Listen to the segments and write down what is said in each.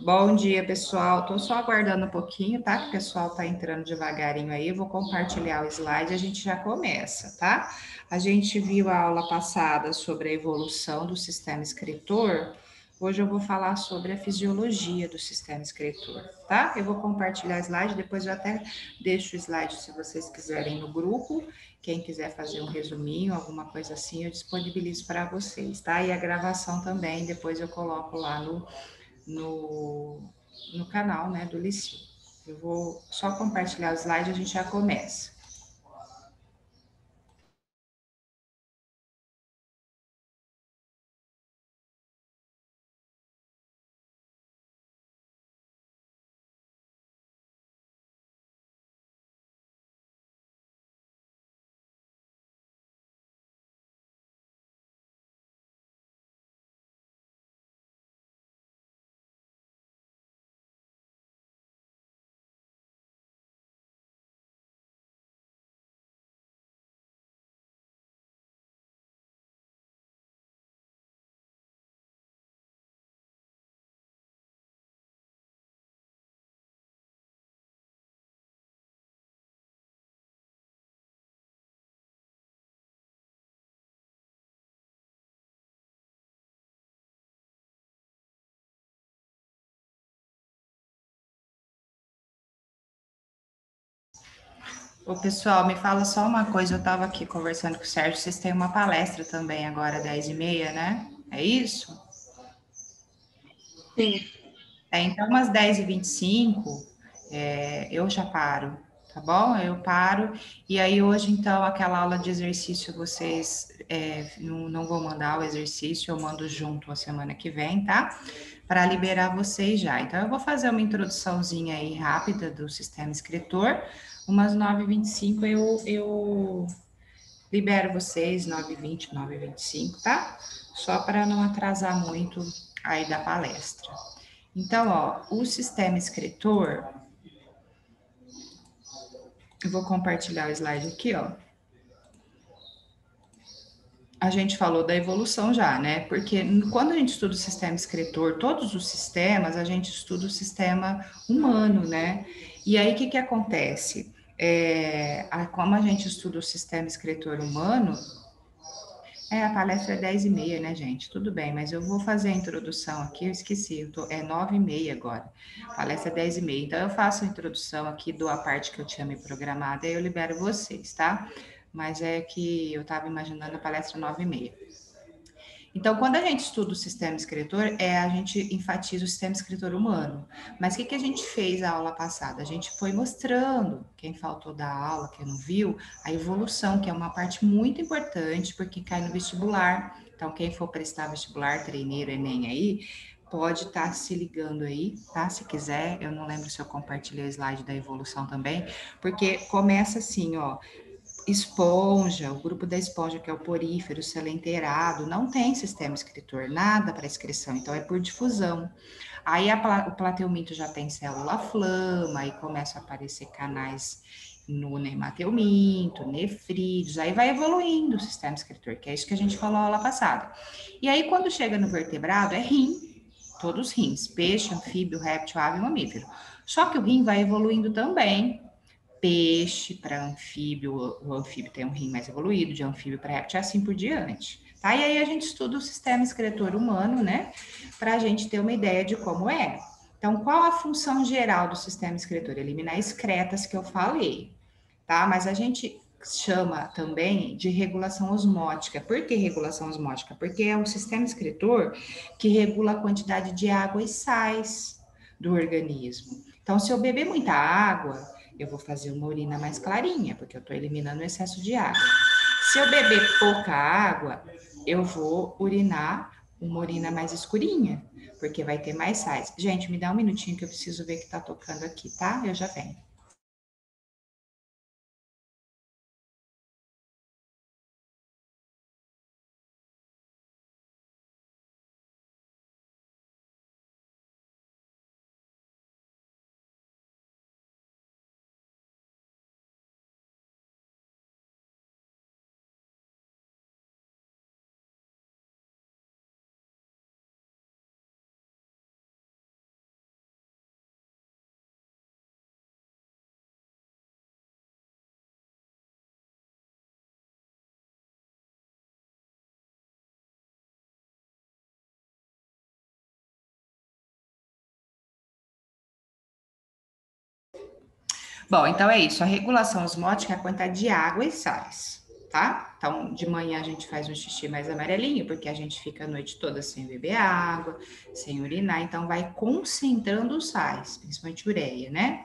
Bom dia, pessoal. Estou só aguardando um pouquinho, tá? Que o pessoal está entrando devagarinho aí. Eu vou compartilhar o slide e a gente já começa, tá? A gente viu a aula passada sobre a evolução do sistema escritor. Hoje eu vou falar sobre a fisiologia do sistema escritor, tá? Eu vou compartilhar o slide, depois eu até deixo o slide se vocês quiserem no grupo. Quem quiser fazer um resuminho, alguma coisa assim, eu disponibilizo para vocês, tá? E a gravação também, depois eu coloco lá no, no canal, né, do Licio. Eu vou só compartilhar o slide e a gente já começa. Ô, pessoal, me fala só uma coisa, eu estava aqui conversando com o Sérgio, vocês têm uma palestra também agora, 10h30, né? É isso? Sim, Então, umas 10h25, eu já paro, tá bom? Eu paro, e aí hoje, então, aquela aula de exercício, vocês não vou mandar o exercício, eu mando junto a semana que vem, tá? Para liberar vocês já. Então, eu vou fazer uma introduçãozinha aí rápida do sistema escritor, umas 9h25 eu libero vocês, 9h20, 9h25, tá? Só para não atrasar muito aí da palestra. Então, ó, o sistema escritor, eu vou compartilhar o slide aqui, ó. A gente falou da evolução já, né? Porque quando a gente estuda o sistema escritor, todos os sistemas, a gente estuda o sistema humano, né? E aí, o que que acontece? Como a gente estuda o sistema escritor humano, a palestra é 10h30, né, gente? Tudo bem, mas eu vou fazer a introdução aqui, eu esqueci, é 9h30 agora. A palestra é 10h30. Então, eu faço a introdução aqui, dou a parte que eu tinha me programado, e eu libero vocês, tá? Mas é que eu estava imaginando a palestra 9h30. Então, quando a gente estuda o sistema escritor, a gente enfatiza o sistema escritor humano. Mas o que a gente fez a aula passada? A gente foi mostrando, quem faltou da aula, quem não viu, a evolução, que é uma parte muito importante, porque cai no vestibular. Então, quem for prestar vestibular, treineiro, Enem aí, pode estar se ligando aí, tá? Se quiser, eu não lembro se eu compartilhei o slide da evolução também, porque começa assim, ó, esponja, o grupo da esponja, que é o porífero, selenterado, não tem sistema escritor, nada para inscrição, então é por difusão. Aí o plateuminto já tem célula flama, aí começa a aparecer canais no nemateuminto, nefrídeos, aí vai evoluindo o sistema escritor, que é isso que a gente falou na aula passada. E aí, quando chega no vertebrado, é rim, todos rins, peixe, anfíbio, réptil, ave e mamífero. Só que o rim vai evoluindo também, peixe para anfíbio, o anfíbio tem um rim mais evoluído, de anfíbio para réptil, assim por diante. Tá? E aí a gente estuda o sistema excretor humano, né? Para a gente ter uma ideia de como é. Então, qual a função geral do sistema excretor? Eliminar excretas que eu falei, tá? Mas a gente chama também de regulação osmótica. Por que regulação osmótica? Porque é um sistema excretor que regula a quantidade de água e sais do organismo. Então, se eu beber muita água, eu vou fazer uma urina mais clarinha, porque eu estou eliminando o excesso de água. Se eu beber pouca água, eu vou urinar uma urina mais escurinha, porque vai ter mais sais. Gente, me dá um minutinho que eu preciso ver que está tocando aqui, tá? Eu já venho. Bom, então é isso. A regulação osmótica é a quantidade de água e sais, tá? Então, de manhã a gente faz um xixi mais amarelinho, porque a gente fica a noite toda sem beber água, sem urinar, então vai concentrando os sais, principalmente ureia, né?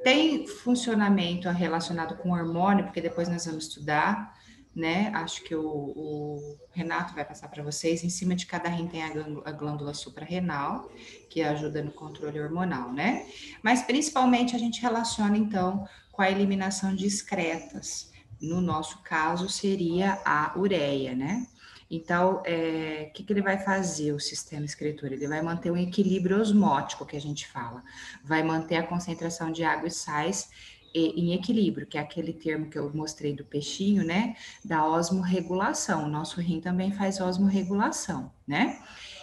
Tem funcionamento relacionado com hormônio, porque depois nós vamos estudar, né? Acho que o Renato vai passar para vocês. Em cima de cada rim tem a glândula suprarrenal, que ajuda no controle hormonal, né? Mas principalmente a gente relaciona então com a eliminação de excretas. No nosso caso, seria a ureia, né? Então, o que ele vai fazer, o sistema excretor? Ele vai manter um equilíbrio osmótico, que a gente fala, vai manter a concentração de água e sais em equilíbrio, que é aquele termo que eu mostrei do peixinho, né? Da osmorregulação. O nosso rim também faz osmorregulação, né?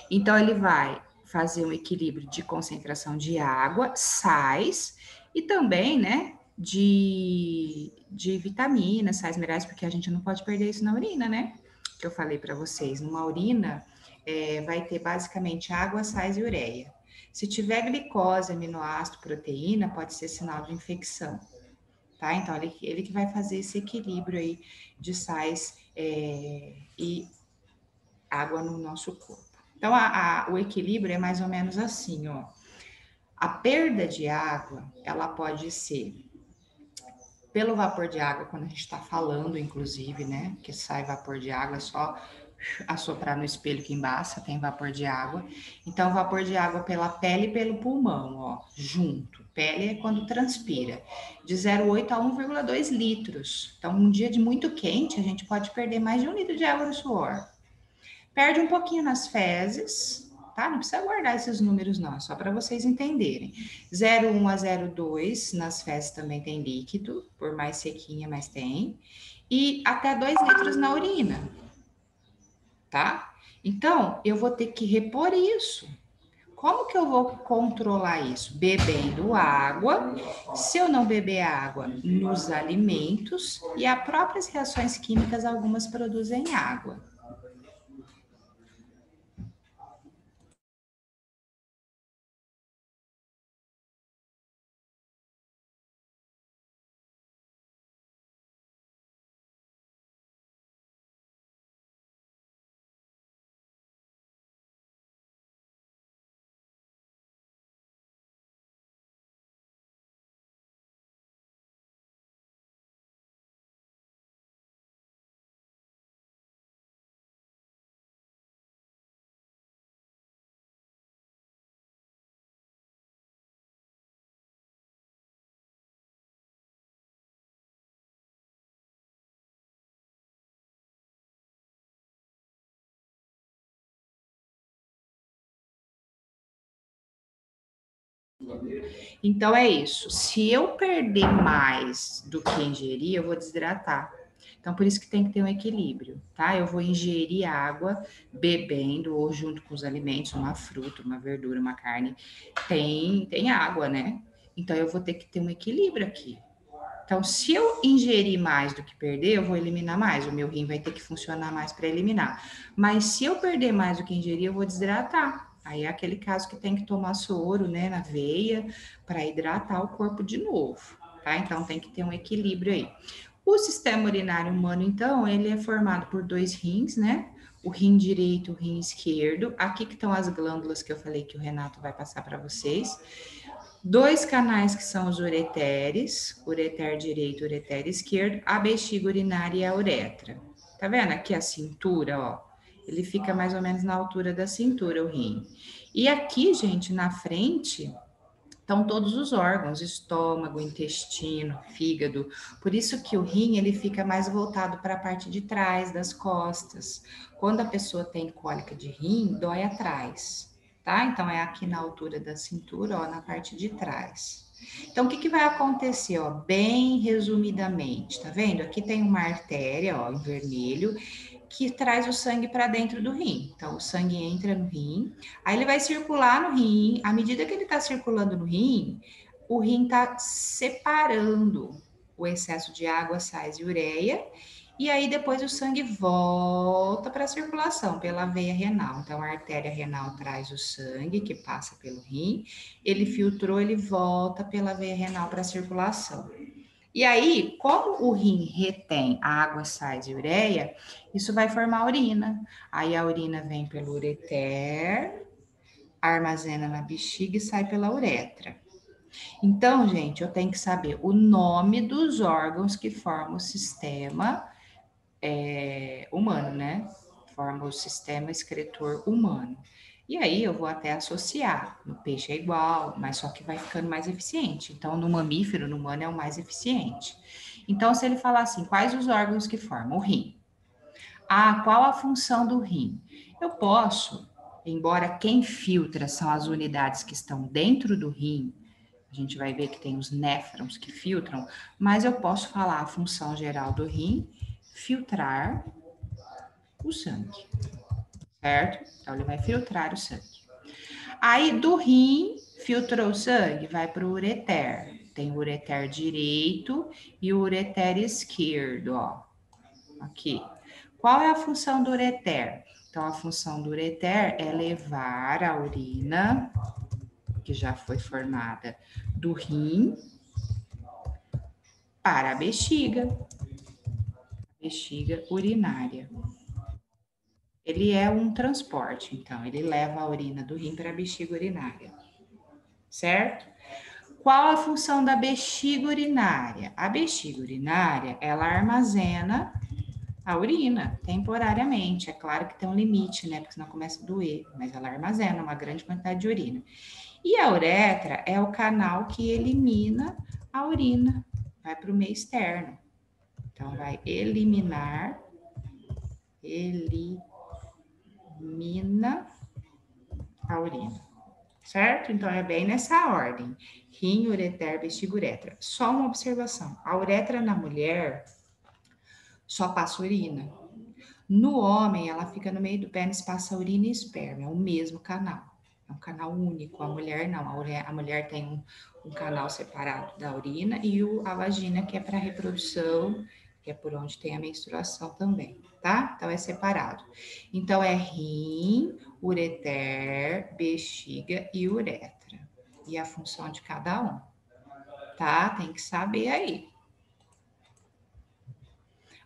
Então, ele vai fazer um equilíbrio de concentração de água, sais e também, né? De vitaminas, sais minerais, porque a gente não pode perder isso na urina, né? Que eu falei para vocês, numa urina vai ter basicamente água, sais e ureia. Se tiver glicose, aminoácido, proteína, pode ser sinal de infecção, tá? Então, ele que vai fazer esse equilíbrio aí de sais e água no nosso corpo. Então, o equilíbrio é mais ou menos assim, ó. A perda de água, ela pode ser pelo vapor de água, quando a gente está falando, inclusive, né? Que sai vapor de água, é só assoprar no espelho que embaça, tem vapor de água. Então, vapor de água pela pele e pelo pulmão, ó, junto. Pele é quando transpira, de 0,8 a 1,2 litros. Então, um dia de muito quente, a gente pode perder mais de 1 litro de água no suor. Perde um pouquinho nas fezes, tá? Não precisa guardar esses números, não, só para vocês entenderem. 0,1 a 0,2 nas fezes também tem líquido, por mais sequinha, mas tem. E até 2 litros na urina, tá? Então, eu vou ter que repor isso. Como que eu vou controlar isso? Bebendo água. Se eu não beber água, nos alimentos e as próprias reações químicas, algumas produzem água. Então é isso. Se eu perder mais do que ingerir, eu vou desidratar. Então, por isso que tem que ter um equilíbrio, tá? Eu vou ingerir água bebendo ou junto com os alimentos, uma fruta, uma verdura, uma carne, tem água, né? Então, eu vou ter que ter um equilíbrio aqui. Então, se eu ingerir mais do que perder, eu vou eliminar mais. O meu rim vai ter que funcionar mais para eliminar. Mas se eu perder mais do que ingerir, eu vou desidratar. Aí é aquele caso que tem que tomar soro, né, na veia, para hidratar o corpo de novo, tá? Então tem que ter um equilíbrio aí. O sistema urinário humano, então, ele é formado por 2 rins, né? O rim direito, o rim esquerdo. Aqui que estão as glândulas que eu falei que o Renato vai passar para vocês. 2 canais que são os ureteres, ureter direito, ureter esquerdo, a bexiga urinária e a uretra. Tá vendo aqui a cintura, ó? Ele fica mais ou menos na altura da cintura, o rim. E aqui, gente, na frente, estão todos os órgãos, estômago, intestino, fígado. Por isso que o rim, ele fica mais voltado para a parte de trás das costas. Quando a pessoa tem cólica de rim, dói atrás, tá? Então, é aqui na altura da cintura, ó, na parte de trás. Então, o que vai acontecer, ó? Bem resumidamente, tá vendo? Aqui tem uma artéria, ó, em vermelho, que traz o sangue para dentro do rim. Então, o sangue entra no rim, aí ele vai circular no rim. À medida que ele está circulando no rim, o rim está separando o excesso de água, sais e ureia E aí depois o sangue volta para a circulação pela veia renal. Então a artéria renal traz o sangue que passa pelo rim, ele filtrou, ele volta pela veia renal para a circulação. E aí, como o rim retém água, sais e ureia, isso vai formar urina. Aí a urina vem pelo ureter, armazena na bexiga e sai pela uretra. Então, gente, eu tenho que saber o nome dos órgãos que formam o sistema humano, né? Forma o sistema excretor humano. E aí eu vou até associar. No peixe é igual, mas só que vai ficando mais eficiente. Então, no mamífero, no humano é o mais eficiente. Então, se ele falar assim, quais os órgãos que formam? O rim. Ah, qual a função do rim? Eu posso, embora quem filtra são as unidades que estão dentro do rim, a gente vai ver que tem os néfrons que filtram, mas eu posso falar a função geral do rim, filtrar o sangue, certo? Então, ele vai filtrar o sangue. Aí, do rim, filtrou o sangue, vai para o ureter. Tem o ureter direito e o ureter esquerdo, ó. Aqui. Qual é a função do ureter? Então, a função do ureter é levar a urina, que já foi formada do rim, para a bexiga urinária. Ele é um transporte, então, ele leva a urina do rim para a bexiga urinária, certo? Qual a função da bexiga urinária? A bexiga urinária, ela armazena a urina temporariamente. É claro que tem um limite, né? Porque senão começa a doer, mas ela armazena uma grande quantidade de urina. E a uretra é o canal que elimina a urina, vai para o meio externo. Então, vai elimina a urina, certo? Então, é bem nessa ordem. Rim, ureter, bexiga, uretra. Só uma observação. A uretra na mulher só passa urina. No homem, ela fica no meio do pênis, passa urina e esperma. É o mesmo canal. É um canal único. A mulher não. A mulher tem um canal separado da urina e a vagina, que é para reprodução, que é por onde tem a menstruação também, tá? Então, é separado. Então, é rim, ureter, bexiga e uretra. E a função de cada um, tá? Tem que saber aí.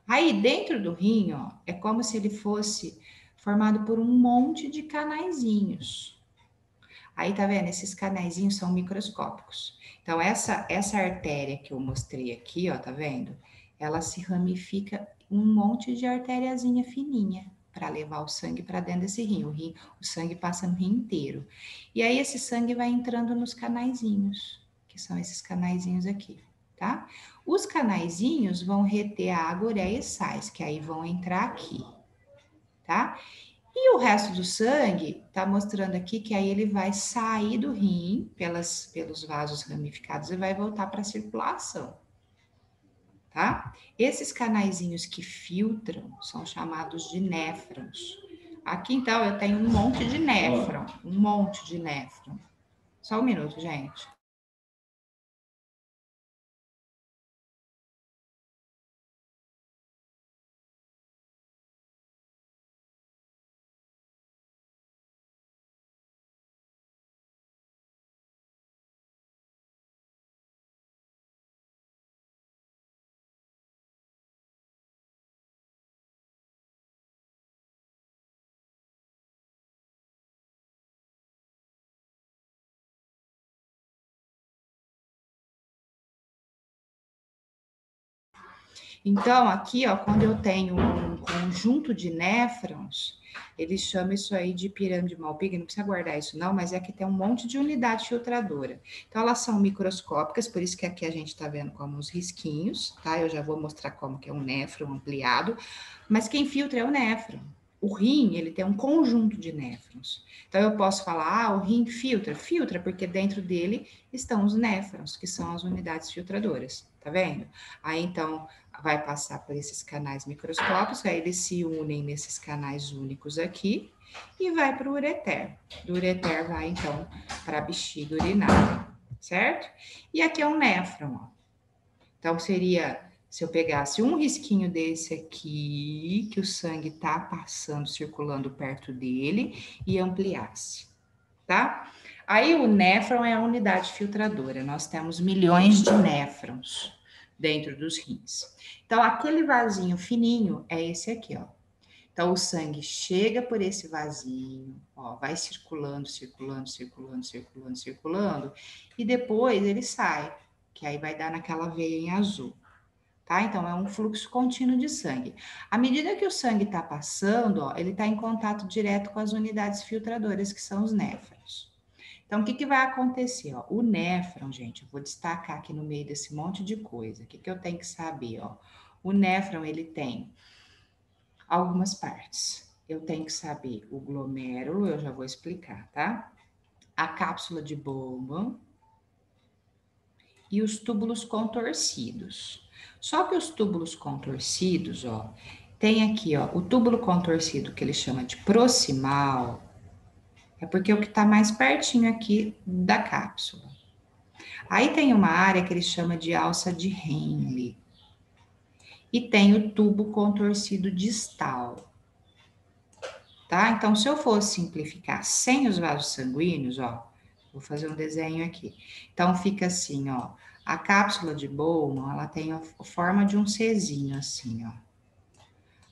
Aí, dentro do rim, ó, é como se ele fosse formado por um monte de canaizinhos. Aí, tá vendo? Esses canaizinhos são microscópicos. Então, essa artéria que eu mostrei aqui, ó, tá vendo? Ela se ramifica um monte de artériazinha fininha para levar o sangue para dentro desse rim. O sangue passa no rim inteiro. E aí, esse sangue vai entrando nos canaizinhos, que são esses canaizinhos aqui, tá? Os canaizinhos vão reter a água, ureia e sais, que aí vão entrar aqui, tá? E o resto do sangue tá mostrando aqui que aí ele vai sair do rim pelos vasos ramificados e vai voltar para a circulação, tá? Esses canaizinhos que filtram são chamados de néfrons. Aqui, então, eu tenho um monte de néfron, um monte de néfron. Só um minuto, gente. Então, aqui, ó, quando eu tenho um conjunto de néfrons, eles chamam isso aí de pirâmide Malpighi, não precisa guardar isso não, mas é que tem um monte de unidade filtradora. Então, elas são microscópicas, por isso que aqui a gente tá vendo como uns risquinhos, tá? Eu já vou mostrar como que é um néfron ampliado, mas quem filtra é o néfron. O rim, ele tem um conjunto de néfrons. Então, eu posso falar, o rim filtra? Filtra, porque dentro dele estão os néfrons, que são as unidades filtradoras, tá vendo? Aí, então, vai passar por esses canais microscópicos, aí eles se unem nesses canais únicos aqui e vai para o ureter. Do ureter vai, então, para a bexiga urinária, certo? E aqui é um néfron, ó. Então, seria Se eu pegasse um risquinho desse aqui, que o sangue tá passando, circulando perto dele, e ampliasse, tá? Aí o néfron é a unidade filtradora. Nós temos milhões de néfrons dentro dos rins. Então, aquele vasinho fininho é esse aqui, ó. Então, o sangue chega por esse vasinho, ó, vai circulando, circulando, circulando, circulando, circulando, e depois ele sai, que aí vai dar naquela veia em azul, tá? Então, é um fluxo contínuo de sangue. À medida que o sangue está passando, ó, ele está em contato direto com as unidades filtradoras, que são os néfrons. Então, o que vai acontecer? Ó? O néfron, gente, eu vou destacar aqui no meio desse monte de coisa. O que eu tenho que saber? Ó? O néfron, ele tem algumas partes. Eu tenho que saber o glomérulo, eu já vou explicar, tá? A cápsula de Bowman e os túbulos contorcidos. Só que os túbulos contorcidos, ó, tem aqui, ó, o túbulo contorcido que ele chama de proximal, é porque é o que está mais pertinho aqui da cápsula. Aí tem uma área que ele chama de alça de Henle. E tem o tubo contorcido distal. Tá? Então, se eu fosse simplificar sem os vasos sanguíneos, ó, vou fazer um desenho aqui. Então, fica assim, ó, a cápsula de Bowman, ela tem a forma de um Czinho, assim, ó.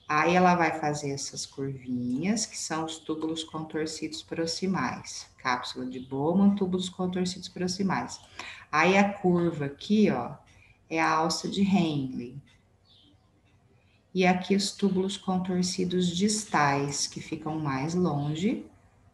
Aí ela vai fazer essas curvinhas, que são os túbulos contorcidos proximais. Cápsula de Bowman, túbulos contorcidos proximais. Aí a curva aqui, ó, é a alça de Henle. E aqui os túbulos contorcidos distais, que ficam mais longe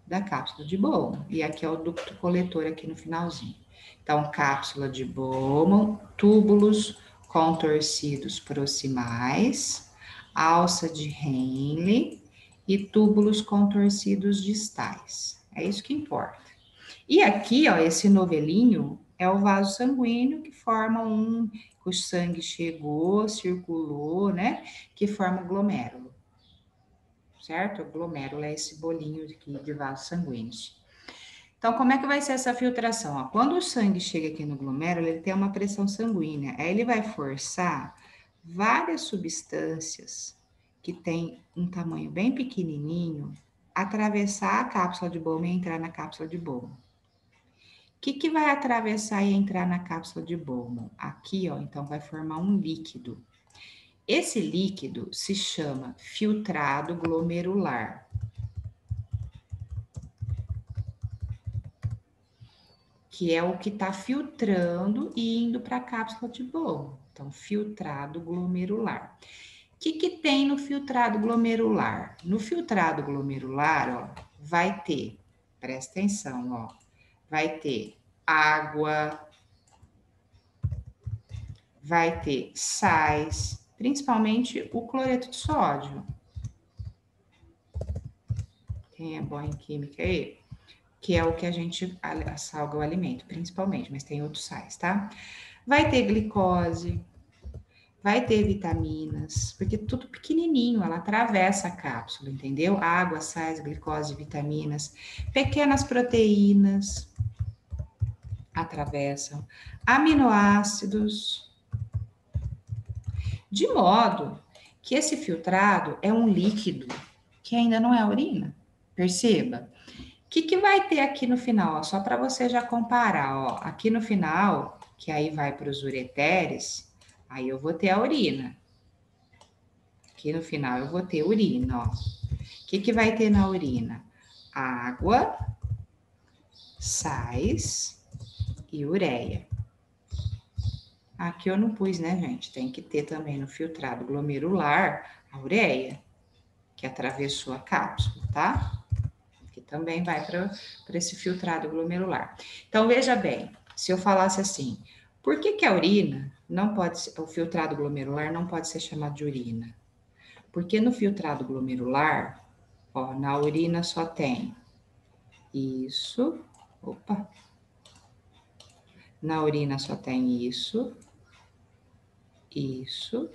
da cápsula de Bowman. E aqui é o ducto coletor aqui no finalzinho. Então, cápsula de Bowman, túbulos contorcidos proximais, alça de Henle e túbulos contorcidos distais. É isso que importa. E aqui, ó, esse novelinho é o vaso sanguíneo que forma o sangue chegou, circulou, né? Que forma o glomérulo, certo? O glomérulo é esse bolinho aqui de vasos sanguíneos. Então, como é que vai ser essa filtração? Ó, quando o sangue chega aqui no glomérulo, ele tem uma pressão sanguínea. Aí ele vai forçar várias substâncias que têm um tamanho bem pequenininho atravessar a cápsula de Bowman e entrar na cápsula de Bowman. O que vai atravessar e entrar na cápsula de Bowman? Aqui, ó, então vai formar um líquido. Esse líquido se chama filtrado glomerular. Que é o que está filtrando e indo para a cápsula de Bowman. Então, filtrado glomerular. O que tem no filtrado glomerular? No filtrado glomerular, ó, vai ter, presta atenção, ó, vai ter água, vai ter sais, principalmente o cloreto de sódio. Quem é bom em química aí? Que é o que a gente salga o alimento, principalmente, mas tem outros sais, tá? Vai ter glicose, vai ter vitaminas, porque tudo pequenininho, ela atravessa a cápsula, entendeu? Água, sais, glicose, vitaminas, pequenas proteínas atravessam, aminoácidos, de modo que esse filtrado é um líquido que ainda não é urina. Perceba. O que vai ter aqui no final? Ó, só para você já comparar, ó, aqui no final, que aí vai para os ureteres, aí eu vou ter a urina. Aqui no final eu vou ter urina, ó. O que vai ter na urina? Água, sais e ureia. Aqui eu não pus, né, gente? Tem que ter também no filtrado glomerular a ureia, que atravessou a cápsula, tá? Que também vai para esse filtrado glomerular. Então, veja bem, se eu falasse assim, por que a urina não pode ser, o filtrado glomerular não pode ser chamado de urina? Porque no filtrado glomerular, ó, na urina só tem isso, opa, na urina só tem isso e isso.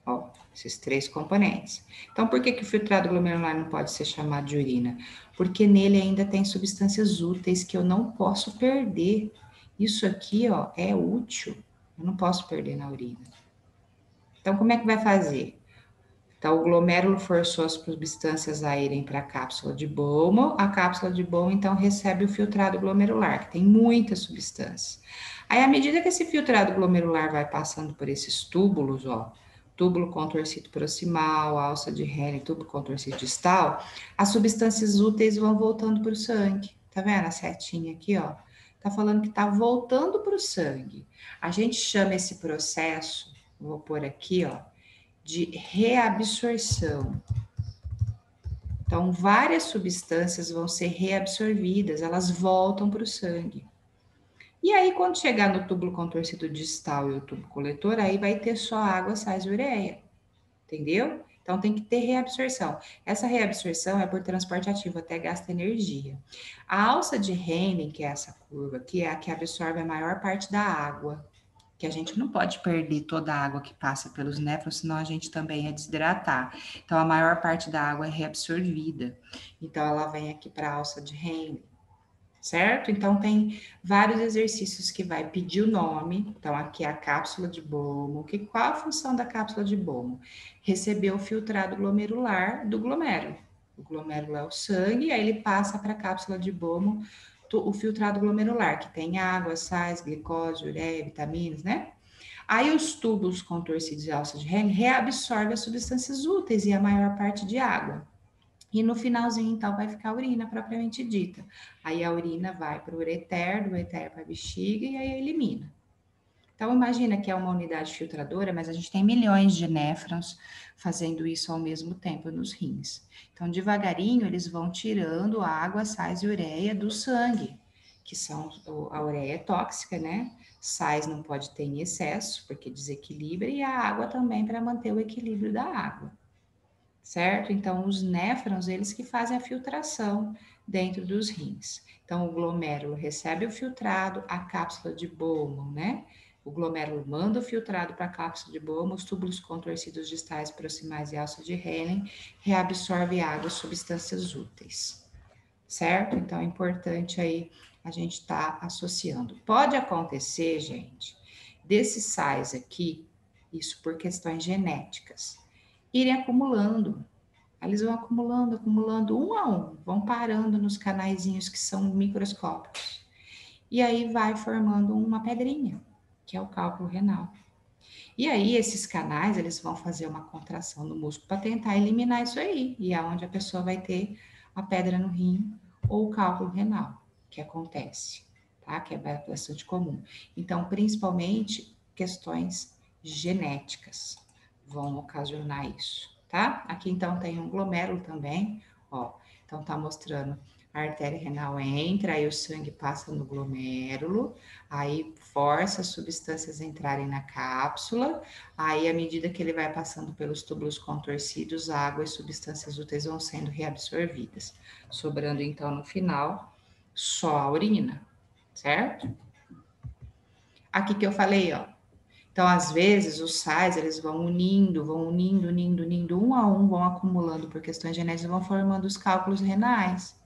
Ó, esses três componentes. Então, por que o filtrado glomerular não pode ser chamado de urina? Porque nele ainda tem substâncias úteis que eu não posso perder. Isso aqui, ó, é útil. Eu não posso perder na urina. Então, como é que vai fazer? Então, o glomérulo forçou as substâncias a irem para a cápsula de Bowman. A cápsula de Bowman, então, recebe o filtrado glomerular, que tem muitas substâncias. Aí, à medida que esse filtrado glomerular vai passando por esses túbulos, ó, túbulo contorcido proximal, alça de Henle, túbulo contorcido distal, as substâncias úteis vão voltando para o sangue. Tá vendo a setinha aqui, ó? Tá falando que tá voltando para o sangue. A gente chama esse processo, vou pôr aqui, ó, de reabsorção. Então, várias substâncias vão ser reabsorvidas, elas voltam para o sangue. E aí, quando chegar no túbulo contorcido distal e o tubo coletor, aí vai ter só água, sais e ureia. Entendeu? Então, tem que ter reabsorção. Essa reabsorção é por transporte ativo, até gasta energia. A alça de Henle, que é essa curva aqui, é a que absorve a maior parte da água, que a gente não pode perder toda a água que passa pelos néfrons, senão a gente também ia desidratar. Então, a maior parte da água é reabsorvida. Então, ela vem aqui para a alça de Henle, certo? Então, tem vários exercícios que vai pedir o nome. Então, aqui é a cápsula de Bowman. Qual a função da cápsula de Bowman? Receber o filtrado glomerular do glomérulo. O glomérulo é o sangue, aí ele passa para a cápsula de Bowman o filtrado glomerular, que tem água, sais, glicose, ureia, vitaminas, né? Aí os tubos contorcidos e alça de Henle reabsorvem as substâncias úteis e a maior parte de água. E no finalzinho, então, vai ficar a urina propriamente dita. Aí a urina vai para o ureter, do ureter para a bexiga e aí elimina. Então, imagina que é uma unidade filtradora, mas a gente tem milhões de néfrons fazendo isso ao mesmo tempo nos rins. Então, devagarinho, eles vão tirando água, sais e ureia do sangue, que são, a ureia é tóxica, né? Sais não pode ter em excesso, porque desequilibra, e a água também para manter o equilíbrio da água, certo? Então, os néfrons, eles que fazem a filtração dentro dos rins. Então, o glomérulo recebe o filtrado, a cápsula de Bowman, né? O glomérulo manda o filtrado para a cápsula de Bowman, os túbulos contorcidos distais, proximais e alça de Henle reabsorve água e substâncias úteis, certo? Então, é importante aí a gente estar associando. Pode acontecer, gente, desses sais aqui, isso por questões genéticas, irem acumulando. Eles vão acumulando, acumulando um a um, vão parando nos canaizinhos que são microscópicos. E aí vai formando uma pedrinha, que é o cálculo renal. E aí esses canais, eles vão fazer uma contração no músculo para tentar eliminar isso aí. E é onde a pessoa vai ter a pedra no rim ou o cálculo renal, que acontece, tá? Que é bastante comum. Então, principalmente questões genéticas vão ocasionar isso, tá? Aqui então tem um glomérulo também, ó. Então tá mostrando a artéria renal entra, aí o sangue passa no glomérulo, aí força as substâncias entrarem na cápsula, aí à medida que ele vai passando pelos túbulos contorcidos, a água e substâncias úteis vão sendo reabsorvidas, sobrando então no final só a urina, certo? Aqui que eu falei, ó. Então, às vezes, os sais, eles vão unindo, um a um, vão acumulando por questões genéticas, vão formando os cálculos renais.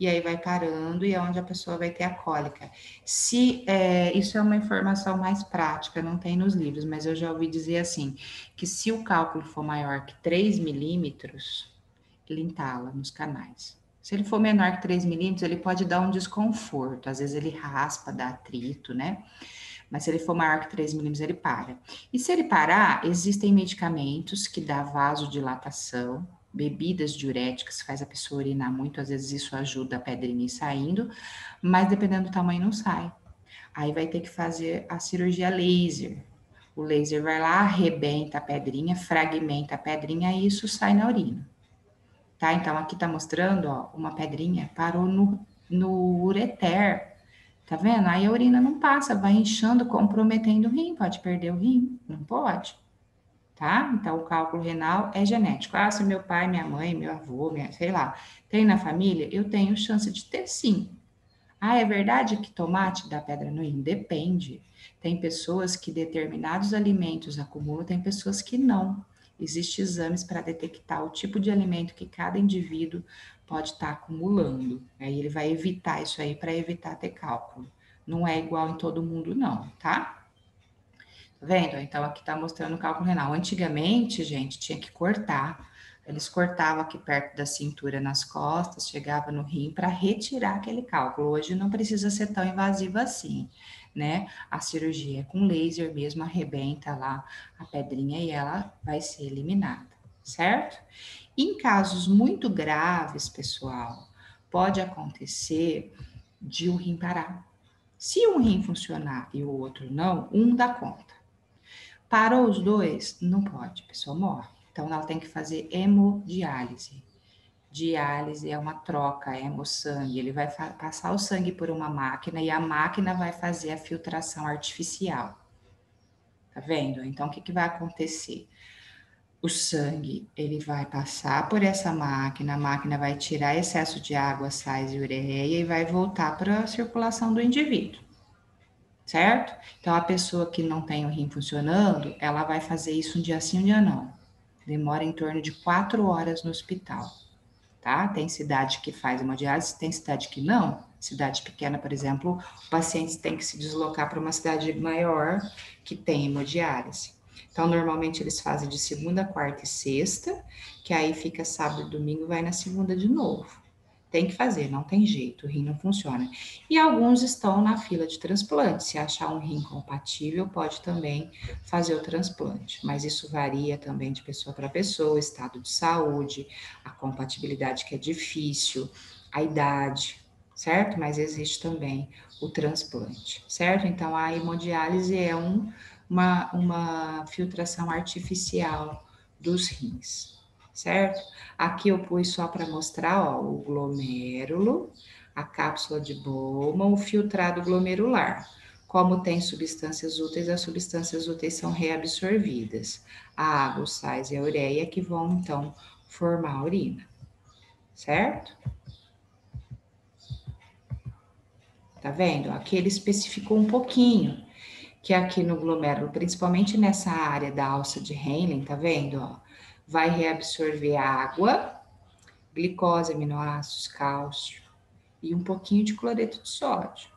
E aí vai parando e é onde a pessoa vai ter a cólica. Se isso é uma informação mais prática, não tem nos livros, mas eu já ouvi dizer assim, que se o cálculo for maior que 3 milímetros, ele entala nos canais. Se ele for menor que 3 milímetros, ele pode dar um desconforto, às vezes ele raspa, dá atrito, né? Mas se ele for maior que 3 milímetros, ele para. E se ele parar, existem medicamentos que dá vasodilatação, bebidas diuréticas, faz a pessoa urinar muito, às vezes isso ajuda a pedrinha ir saindo, mas dependendo do tamanho não sai. Aí vai ter que fazer a cirurgia laser. O laser vai lá, arrebenta a pedrinha, fragmenta a pedrinha e isso sai na urina. Tá? Então aqui tá mostrando, ó, uma pedrinha parou no ureter. Tá vendo? Aí a urina não passa, vai inchando, comprometendo o rim, pode perder o rim, não pode, tá? Então o cálculo renal é genético. Ah, se meu pai, minha mãe, meu avô, sei lá, tem na família, eu tenho chance de ter sim. Ah, é verdade que tomate dá pedra no rim? Depende. Tem pessoas que determinados alimentos acumulam, tem pessoas que não. Existem exames para detectar o tipo de alimento que cada indivíduo pode estar acumulando. Aí ele vai evitar isso aí para evitar ter cálculo. Não é igual em todo mundo, não, tá? Vendo? Então, aqui está mostrando o cálculo renal. Antigamente, gente, tinha que cortar. Eles cortavam aqui perto da cintura, nas costas, chegava no rim para retirar aquele cálculo. Hoje não precisa ser tão invasivo assim, né? A cirurgia é com laser mesmo, arrebenta lá a pedrinha e ela vai ser eliminada, certo? Em casos muito graves, pessoal, pode acontecer de o rim parar. Se um rim funcionar e o outro não, um dá conta. Parou os dois? Não pode, a pessoa morre. Então, ela tem que fazer hemodiálise. Diálise é uma troca, é hemossangue. Ele vai passar o sangue por uma máquina e a máquina vai fazer a filtração artificial. Tá vendo? Então, o que, que vai acontecer? O sangue, ele vai passar por essa máquina, a máquina vai tirar excesso de água, sais e ureia e vai voltar para a circulação do indivíduo. Certo? Então, a pessoa que não tem o rim funcionando, ela vai fazer isso um dia sim, um dia não. Demora em torno de 4 horas no hospital, tá? Tem cidade que faz hemodiálise, tem cidade que não. Cidade pequena, por exemplo, o paciente tem que se deslocar para uma cidade maior que tem hemodiálise. Então, normalmente eles fazem de segunda, quarta e sexta, que aí fica sábado e domingo, vai na segunda de novo. Tem que fazer, não tem jeito, o rim não funciona. E alguns estão na fila de transplante. Se achar um rim compatível, pode também fazer o transplante. Mas isso varia também de pessoa para pessoa, estado de saúde, a compatibilidade que é difícil, a idade, certo? Mas existe também o transplante, certo? Então a hemodiálise é uma filtração artificial dos rins, certo? Aqui eu pus só para mostrar, ó, o glomérulo, a cápsula de Bowman, o filtrado glomerular. Como tem substâncias úteis, as substâncias úteis são reabsorvidas. A água, os sais e a ureia que vão, então, formar a urina, certo? Tá vendo? Aqui ele especificou um pouquinho, que aqui no glomérulo, principalmente nessa área da alça de Henle, tá vendo? Ó, vai reabsorver água, glicose, aminoácidos, cálcio e um pouquinho de cloreto de sódio.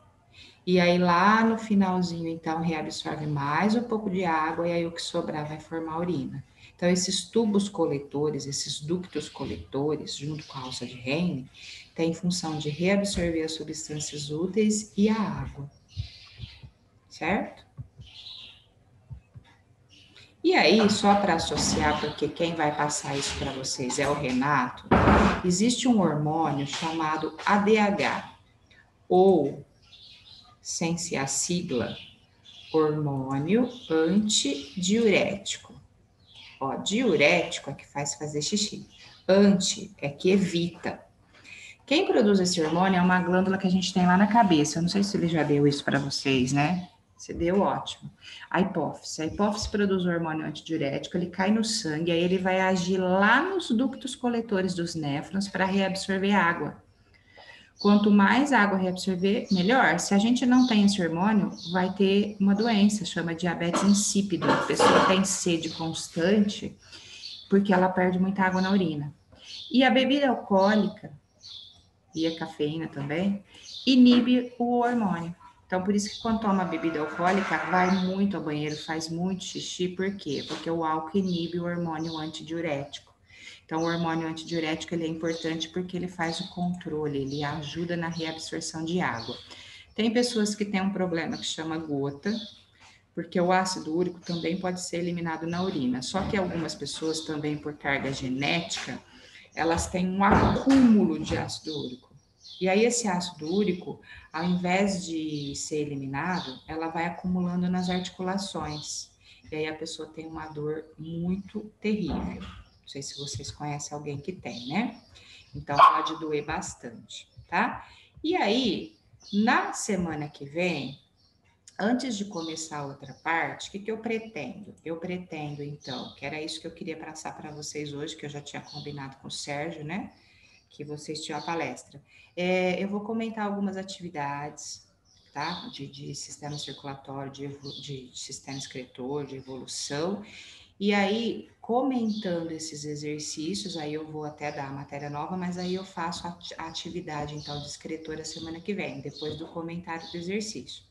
E aí lá no finalzinho, então, reabsorve mais um pouco de água e aí o que sobrar vai formar urina. Então, esses tubos coletores, esses ductos coletores, junto com a alça de Henle, tem função de reabsorver as substâncias úteis e a água, certo? E aí, só para associar, porque quem vai passar isso para vocês é o Renato, existe um hormônio chamado ADH, ou, sem ser a sigla, hormônio antidiurético. Ó, diurético é que faz fazer xixi. Anti é que evita. Quem produz esse hormônio é uma glândula que a gente tem lá na cabeça. Eu não sei se ele já deu isso para vocês, né? Se deu, ótimo. A hipófise. A hipófise produz o hormônio antidiurético, ele cai no sangue, aí ele vai agir lá nos ductos coletores dos néfrons para reabsorver água. Quanto mais água reabsorver, melhor. Se a gente não tem esse hormônio, vai ter uma doença, chama diabetes insípido. A pessoa tem sede constante porque ela perde muita água na urina. E a bebida alcoólica, e a cafeína também, inibe o hormônio. Então, por isso que quando toma bebida alcoólica, vai muito ao banheiro, faz muito xixi. Por quê? Porque o álcool inibe o hormônio antidiurético. Então, o hormônio antidiurético ele é importante porque ele faz o controle, ele ajuda na reabsorção de água. Tem pessoas que têm um problema que chama gota, porque o ácido úrico também pode ser eliminado na urina. Só que algumas pessoas também, por carga genética, elas têm um acúmulo de ácido úrico. E aí, esse ácido úrico, ao invés de ser eliminado, ela vai acumulando nas articulações. E aí a pessoa tem uma dor muito terrível. Não sei se vocês conhecem alguém que tem, né? Então pode doer bastante, tá? E aí, na semana que vem, antes de começar a outra parte, o que eu pretendo? Eu pretendo, então, que era isso que eu queria passar para vocês hoje, que eu já tinha combinado com o Sérgio, né? Que vocês tinham a palestra. Eu vou comentar algumas atividades, tá? De sistema circulatório, de sistema excretor, de evolução. E aí, comentando esses exercícios, aí eu vou até dar a matéria nova, mas aí eu faço a atividade, então, de excretor a semana que vem, depois do comentário do exercício,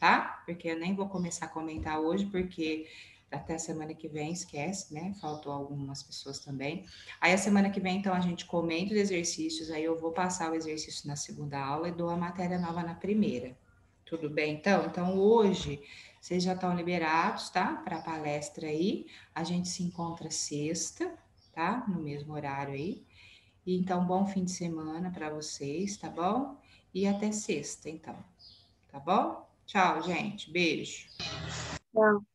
tá? Porque eu nem vou começar a comentar hoje, porque até a semana que vem, esquece, né? Faltou algumas pessoas também. Aí a semana que vem, então, a gente comenta os exercícios, aí eu vou passar o exercício na segunda aula e dou a matéria nova na primeira. Tudo bem, então? Então, hoje, vocês já estão liberados, tá? Para a palestra aí. A gente se encontra sexta, tá? No mesmo horário aí. E, então, bom fim de semana para vocês, tá bom? E até sexta, então. Tá bom? Tchau, gente. Beijo. Tchau.